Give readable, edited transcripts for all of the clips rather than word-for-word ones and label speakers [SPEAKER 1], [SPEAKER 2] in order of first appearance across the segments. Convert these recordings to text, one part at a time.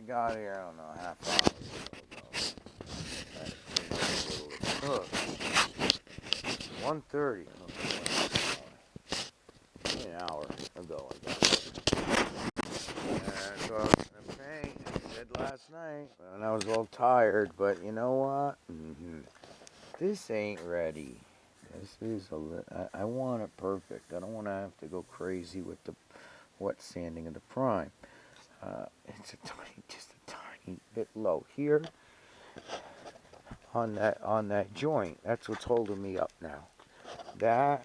[SPEAKER 1] got here, I don't know, half hour ago. 1:30. An hour ago I got here. And so the paint, I said last night, and I was all tired, but you know what? This ain't ready. This is I want it perfect. I don't want to have to go crazy with the wet sanding of the prime. It's just a tiny bit low here on that joint. That's what's holding me up now. The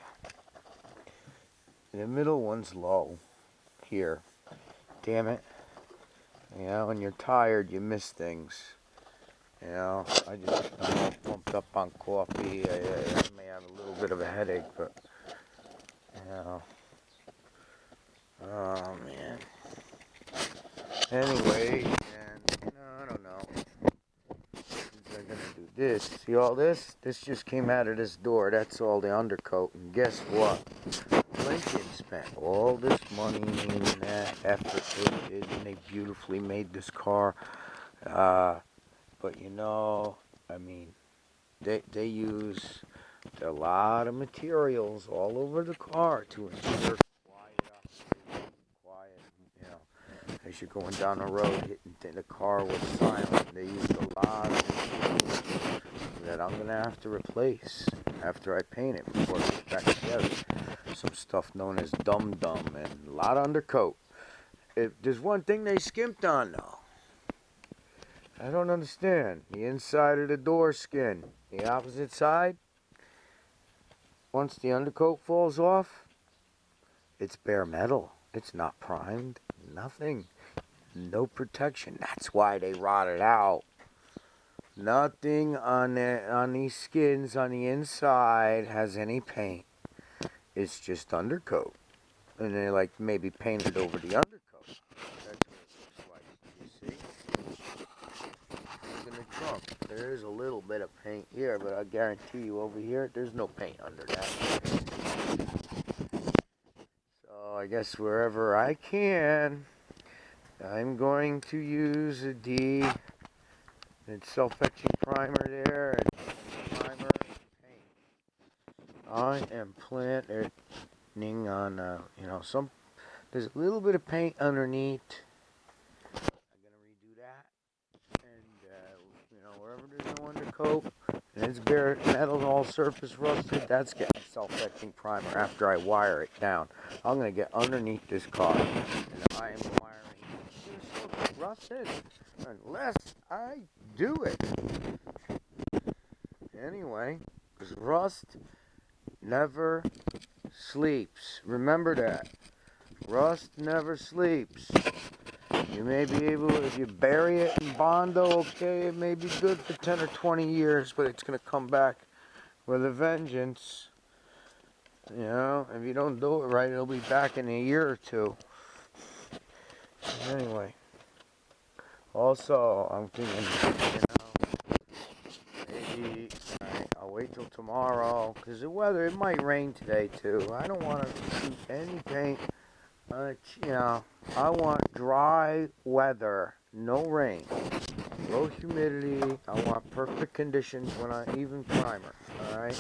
[SPEAKER 1] middle one's low here. Damn it. You know, when you're tired, you miss things. You know, I'm all pumped up on coffee. I may have a little bit of a headache, but, you know. Oh, man. Anyway, I don't know. I'm going to do this. See all this? This just came out of this door. That's all the undercoat. And guess what? Lincoln spent all this money and that effort they did, and they beautifully made this car. But you know, I mean, they use a lot of materials all over the car to ensure quiet. You know, as you're going down the road, hitting the car was silent. They used a lot of materials that I'm gonna have to replace after I paint it before I get back together. Some stuff known as dum-dum and a lot of undercoat. There's one thing they skimped on though. I don't understand. The inside of the door skin, the opposite side, once the undercoat falls off, it's bare metal. It's not primed. Nothing. No protection. That's why they rotted out. Nothing on these skins on the inside has any paint. It's just undercoat. And they like maybe painted over the undercoat. That's what it looks like. You see? Look in the trunk. There's a little bit of paint here, but I guarantee you over here, there's no paint under that. So I guess wherever I can, I'm going to use a D and self-etching primer there and primer and paint. I am planning on, you know, there's a little bit of paint underneath. I'm going to redo that. And, you know, wherever there's no undercoat and it's bare metal, all surface rusted, that's getting self-etching primer after I wire it down. I'm going to get underneath this car. And I am wiring this rusted unless I do it. Anyway, because rust never sleeps. Remember that. Rust never sleeps. You may be able, if you bury it in Bondo, okay, it may be good for 10 or 20 years, but it's going to come back with a vengeance. You know, if you don't do it right, it'll be back in a year or two. Anyway. Also, I'm thinking, you know, maybe I'll wait till tomorrow, because the weather, it might rain today too. I don't want to shoot any paint. You know, I want dry weather, no rain, low humidity. I want perfect conditions when I even primer. All right,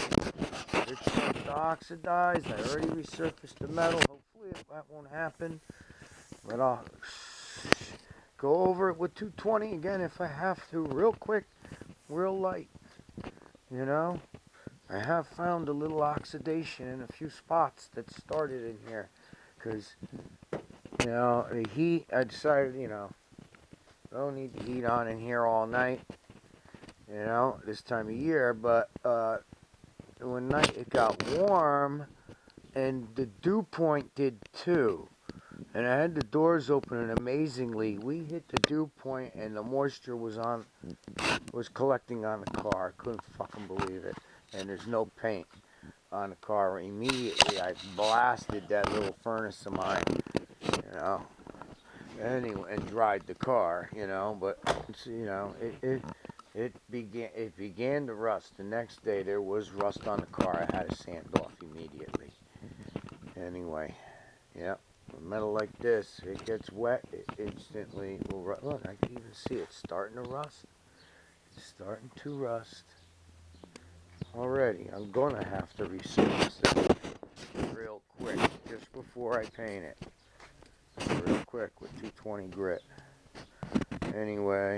[SPEAKER 1] it's going to oxidize. I already resurfaced the metal. Hopefully that won't happen, but I'll go over it with 220 again if I have to, real quick, real light. You know, I have found a little oxidation in a few spots that started in here. Because, you know, the heat, I decided, you know, I don't need the heat on in here all night, you know, this time of year. But one night it got warm, and the dew point did too. And I had the doors open, and amazingly, we hit the dew point, and the moisture was collecting on the car. I couldn't fucking believe it. And there's no paint on the car. Immediately I blasted that little furnace of mine, you know, anyway, and dried the car, you know. But you know, it began to rust. The next day there was rust on the car. I had to sand off immediately. Anyway, yeah, Metal like this, it gets wet, it instantly will rust. Look, I can even see it starting to rust. It's starting to rust already. I'm gonna have to resurface it real quick just before I paint it. Real quick with 220 grit. Anyway,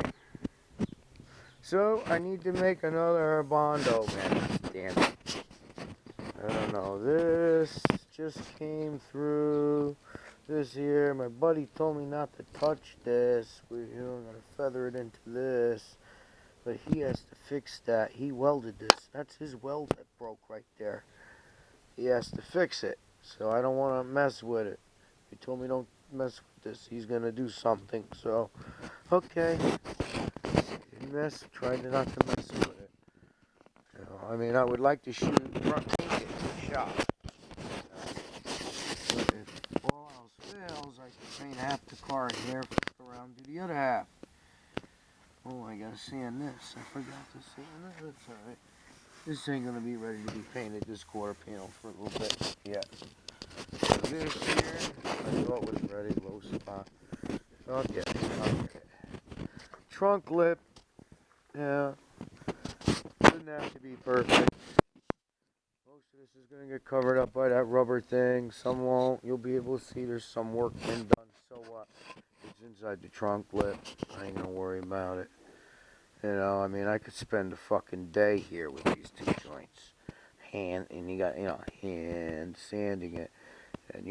[SPEAKER 1] so I need to make another Bondo, man. Damn it. I don't know. This just came through. This here, my buddy told me not to touch this. We're gonna feather it into this, but he has to fix that. He welded this. That's his weld that broke right there. He has to fix it, so I don't want to mess with it. He told me don't mess with this. He's gonna do something. So, okay, try not to mess with it. You know, I mean, I would like to paint it in the shop. If all else fails, I can paint half the car in here, flip around, do the other half. Oh, I gotta sand this. I forgot to sand this. That's alright. This ain't gonna be ready to be painted, this quarter panel, for a little bit yet. So this here, I thought was ready, low spot. Okay, okay. Trunk lip, yeah. Doesn't have to be perfect. Most of this is going to get covered up by that rubber thing. Some won't. You'll be able to see there's some work been done. So what? It's inside the trunk lip. I ain't going to worry about it. You know, I mean, I could spend a fucking day here with these two joints. And you got, hand sanding it. And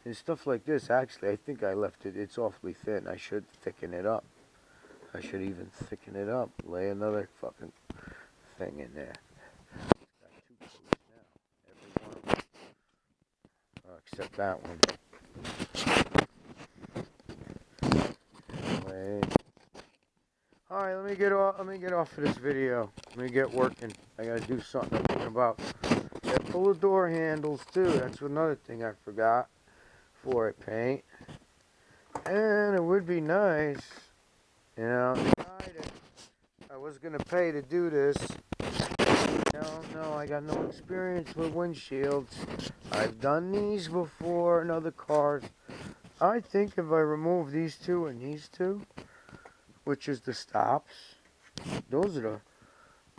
[SPEAKER 1] and stuff like this, actually, I think I left it. It's awfully thin. I should thicken it up. I should even thicken it up. Lay another fucking thing in there. Got two coats now. Every one of them. Except that one. Anyway. Alright, let me get off of this video. Let me get working. I gotta do something I'm thinking about. Yeah, pull the door handles too. That's another thing I forgot before I paint. And it would be nice, you know, the guy that I was gonna pay to do this. No, I got no experience with windshields. I've done these before in other cars. I think if I remove these two and these two, which is the stops, those are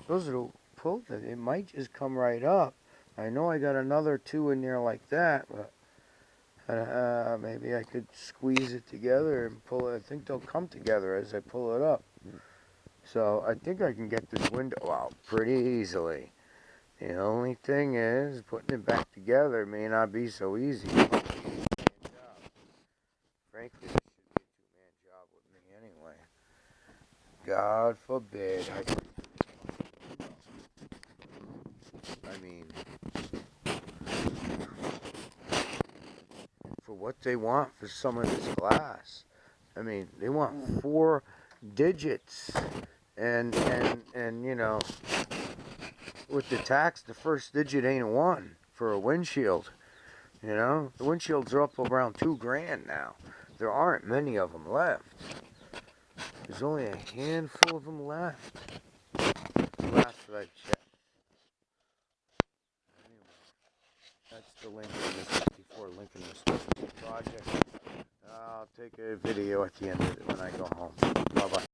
[SPEAKER 1] the pull. It might just come right up. I know I got another two in there like that, but maybe I could squeeze it together and pull it. I think they'll come together as I pull it up. So I think I can get this window out pretty easily. The only thing is, putting it back together may not be so easy. Frankly, this should be a two-man job with me anyway. God forbid. I mean, for what they want for some of this glass. I mean, they want 4 digits. And you know, with the tax, the first digit ain't a 1 for a windshield. You know, the windshields are up around $2,000 now. There aren't many of them left. There's only a handful of them left. Last that I checked. Anyway, that's the link in this before linking this project. I'll take a video at the end of it when I go home. Bye bye.